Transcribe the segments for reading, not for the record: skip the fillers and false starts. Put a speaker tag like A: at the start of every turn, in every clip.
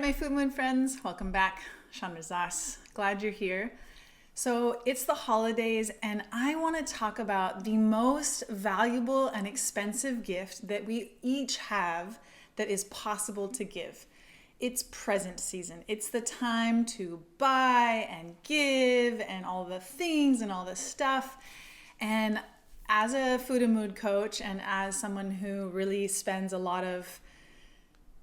A: my Food Moon friends. Welcome back. Chandra Zas. Glad you're here. So it's the holidays, and I want to talk about the most valuable and expensive gift that we each have that is possible to give. It's present season. It's the time to buy and give and all the things and all the stuff. And as a food and mood coach, and as someone who really spends a lot of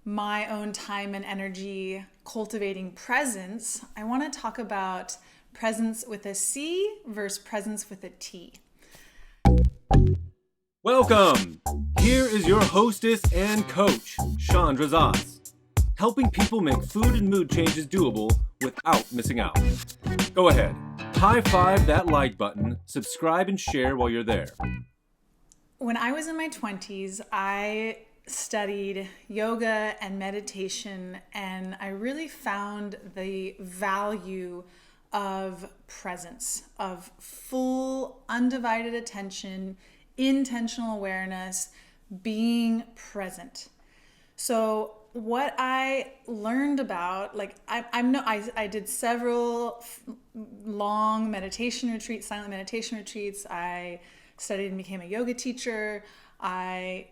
A: my own time and energy cultivating presence, I want to talk about presence with a C versus presence with a T.
B: Welcome! Here is your hostess and coach, Chandra Zas, helping people make food and mood changes doable without missing out. Go ahead, high five that like button, subscribe and share while you're there.
A: When I was in my 20s, I studied yoga and meditation, and I really found the value of presence, of full, undivided attention, intentional awareness, being present. So what I learned about, I did several long meditation retreats, silent meditation retreats. I studied and became a yoga teacher. I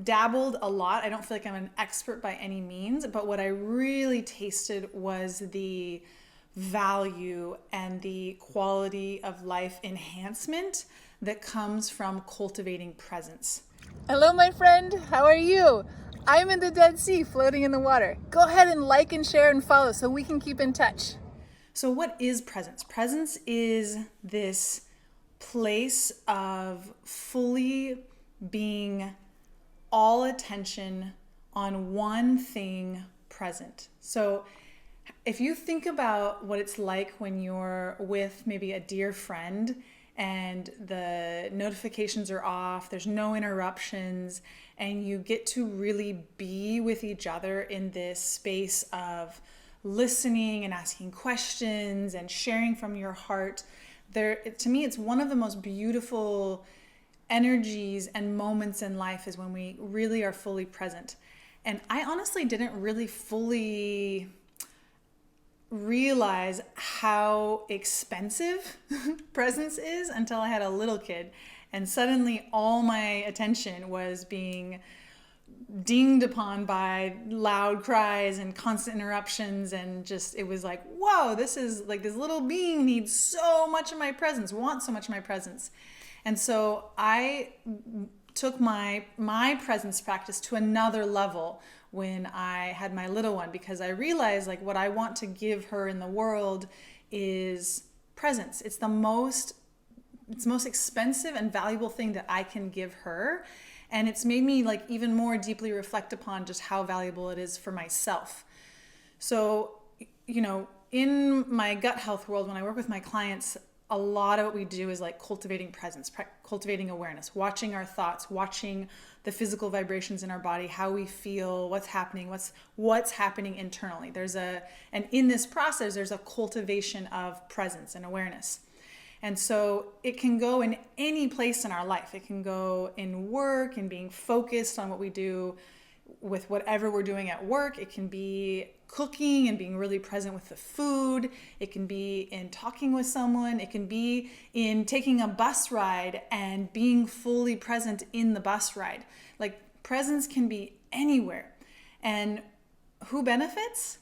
A: dabbled a lot. I don't feel like I'm an expert by any means, but what I really tasted was the value and the quality of life enhancement that comes from cultivating presence.
C: Hello, my friend. How are you? I'm in the Dead Sea, floating in the water. Go ahead and like and share and follow so we can keep in touch.
A: So what is presence? Presence is this place of fully being all attention on one thing present. So if you think about what it's like when you're with maybe a dear friend and the notifications are off, there's no interruptions, and you get to really be with each other in this space of listening and asking questions and sharing from your heart. To me, it's one of the most beautiful energies and moments in life is when we really are fully present. And I honestly didn't really fully realize how expensive presence is until I had a little kid, and suddenly all my attention was being dinged upon by loud cries and constant interruptions, and just it was like, whoa, this is like this little being needs so much of my presence, wants so much of my presence. And so I took my presence practice to another level when I had my little one, because I realized like what I want to give her in the world is presence. It's the most expensive and valuable thing that I can give her. And it's made me like even more deeply reflect upon just how valuable it is for myself. So, in my gut health world, when I work with my clients, a lot of what we do is like cultivating presence, cultivating awareness, watching our thoughts, watching the physical vibrations in our body, how we feel, what's happening, what's happening internally. And in this process, there's a cultivation of presence and awareness. And so it can go in any place in our life. It can go in work and being focused on what we do with whatever we're doing at work. It can be cooking and being really present with the food. It can be in talking with someone. It can be in taking a bus ride and being fully present in the bus ride. Like presence can be anywhere. And who benefits?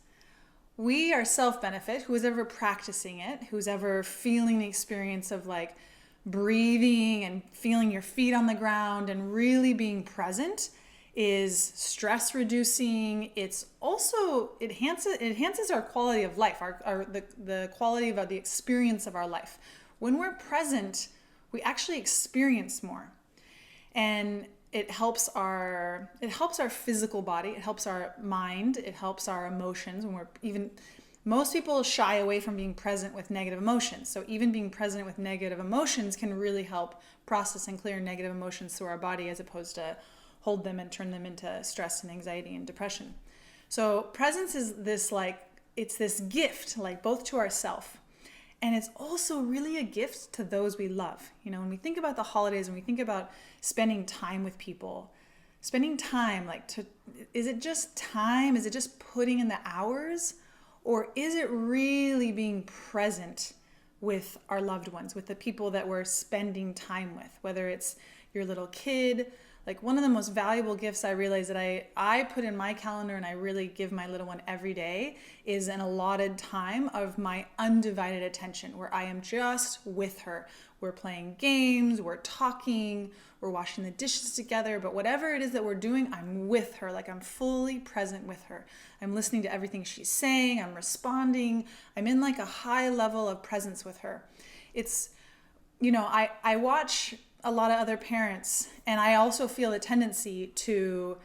A: We ourselves benefit. Who's ever practicing it, who's ever feeling the experience of like breathing and feeling your feet on the ground and really being present is stress reducing. It's also, it enhances our quality of life, the quality of the experience of our life. When we're present, we actually experience more. And it helps our physical body, it helps our mind, it helps our emotions. Most people shy away from being present with negative emotions. So even being present with negative emotions can really help process and clear negative emotions through our body, as opposed to hold them and turn them into stress and anxiety and depression. So presence is it's this gift, like both to ourselves, and it's also really a gift to those we love. When we think about the holidays, when we think about spending time with people, spending time, is it just time? Is it just putting in the hours? Or is it really being present with our loved ones, with the people that we're spending time with, whether it's your little kid? Like, one of the most valuable gifts I realize that I put in my calendar, and I really give my little one every day, is an allotted time of my undivided attention where I am just with her. We're playing games, we're talking, we're washing the dishes together, but whatever it is that we're doing, I'm with her. Like, I'm fully present with her. I'm listening to everything she's saying, I'm responding. I'm in like a high level of presence with her. It's, I watch a lot of other parents, and I also feel a tendency to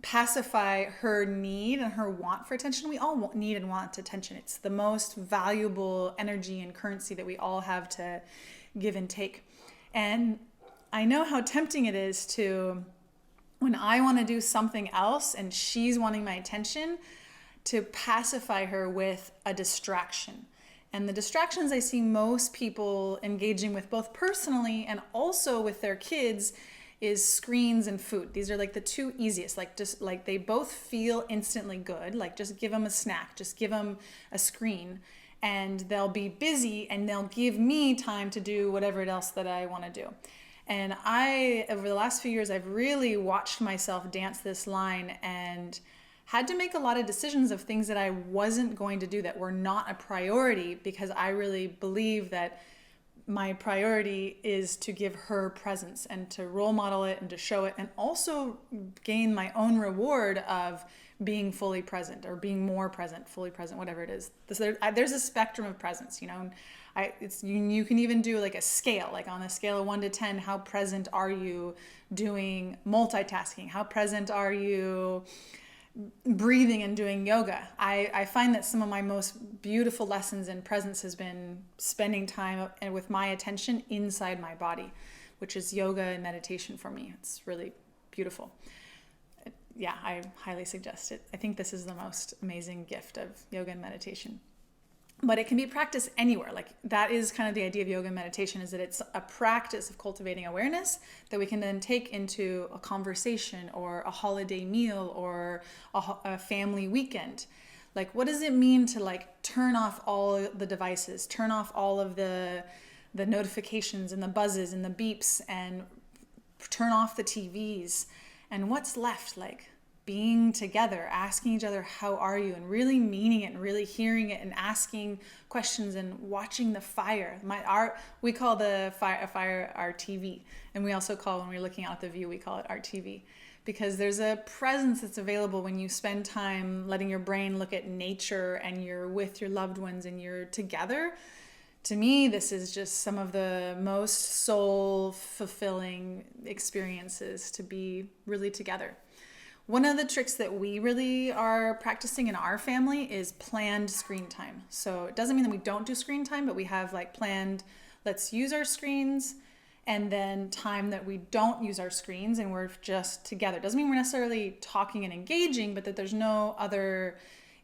A: pacify her need and her want for attention. We all need and want attention. It's the most valuable energy and currency that we all have to give and take. And I know how tempting it is to, when I want to do something else and she's wanting my attention, to pacify her with a distraction. And the distractions I see most people engaging with, both personally and also with their kids, is screens and food. These are like the two easiest. Like they both feel instantly good. Like, just give them a snack, just give them a screen, and they'll be busy and they'll give me time to do whatever else that I want to do. And over the last few years, I've really watched myself dance this line and had to make a lot of decisions of things that I wasn't going to do, that were not a priority, because I really believe that my priority is to give her presence and to role model it and to show it, and also gain my own reward of being fully present, or being more present, fully present, whatever it is. There's a spectrum of presence, you can even do like a scale, like on a scale of 1 to 10, how present are you doing multitasking? How present are you breathing and doing yoga? I find that some of my most beautiful lessons in presence has been spending time with my attention inside my body, which is yoga and meditation for me. It's really beautiful. Yeah, I highly suggest it. I think this is the most amazing gift of yoga and meditation. But it can be practiced anywhere. Like, that is kind of the idea of yoga and meditation, is that it's a practice of cultivating awareness that we can then take into a conversation or a holiday meal or a family weekend. Like, what does it mean to turn off all the devices, turn off all of the notifications and the buzzes and the beeps, and turn off the TVs? And what's left? Like, being together, asking each other, how are you? And really meaning it and really hearing it and asking questions and watching the fire. We call the fire our TV. And we also call, when we're looking out the view, we call it our TV. Because there's a presence that's available when you spend time letting your brain look at nature and you're with your loved ones and you're together. To me, this is just some of the most soul fulfilling experiences, to be really together. One of the tricks that we really are practicing in our family is planned screen time. So it doesn't mean that we don't do screen time, but we have planned, let's use our screens, and then time that we don't use our screens and we're just together. It doesn't mean we're necessarily talking and engaging, but that there's no other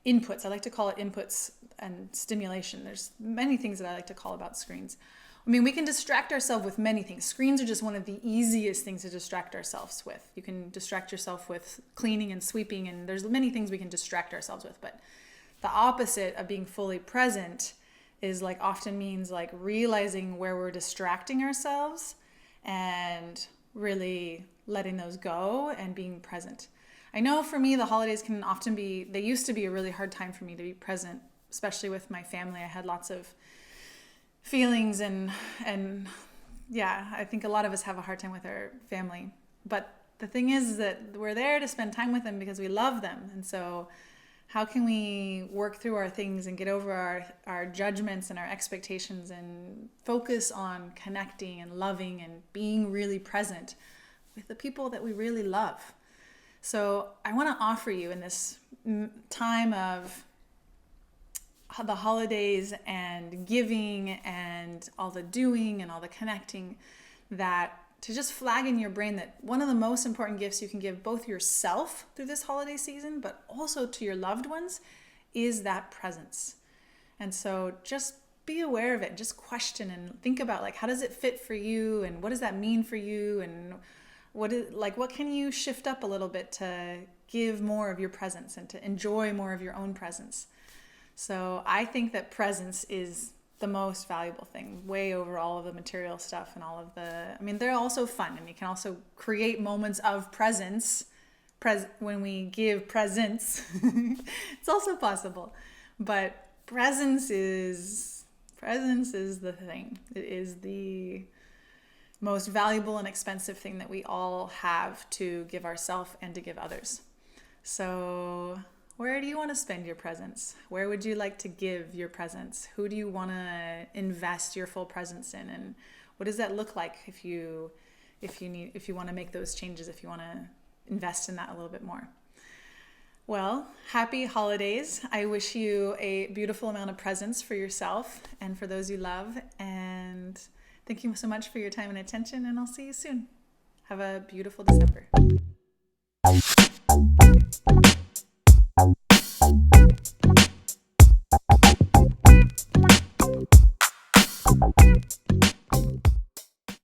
A: inputs. I like to call it inputs and stimulation. There's many things that I like to call about screens. I mean, we can distract ourselves with many things. Screens are just one of the easiest things to distract ourselves with. You can distract yourself with cleaning and sweeping, and there's many things we can distract ourselves with. But the opposite of being fully present is often means realizing where we're distracting ourselves and really letting those go and being present. I know for me, the holidays can often they used to be a really hard time for me to be present, especially with my family. I had lots of feelings and yeah, I think a lot of us have a hard time with our family. But the thing is that we're there to spend time with them because we love them. And so how can we work through our things and get over our judgments and our expectations and focus on connecting and loving and being really present with the people that we really love? So I want to offer you in this time of the holidays and giving and all the doing and all the connecting, that to just flag in your brain that one of the most important gifts you can give both yourself through this holiday season, but also to your loved ones, is that presence. And so just be aware of it, just question and think about how does it fit for you and what does that mean for you, and what can you shift up a little bit to give more of your presence and to enjoy more of your own presence? So I think that presence is the most valuable thing, way over all of the material stuff and all of they're also fun, and you can also create moments of presence when we give presents. It's also possible, but presence is the thing. It is the most valuable and expensive thing that we all have to give ourselves and to give others. So where do you want to spend your presence? Where would you like to give your presence? Who do you want to invest your full presence in? And what does that look like if you want to make those changes, if you want to invest in that a little bit more? Well, happy holidays. I wish you a beautiful amount of presence for yourself and for those you love. And thank you so much for your time and attention, and I'll see you soon. Have a beautiful December.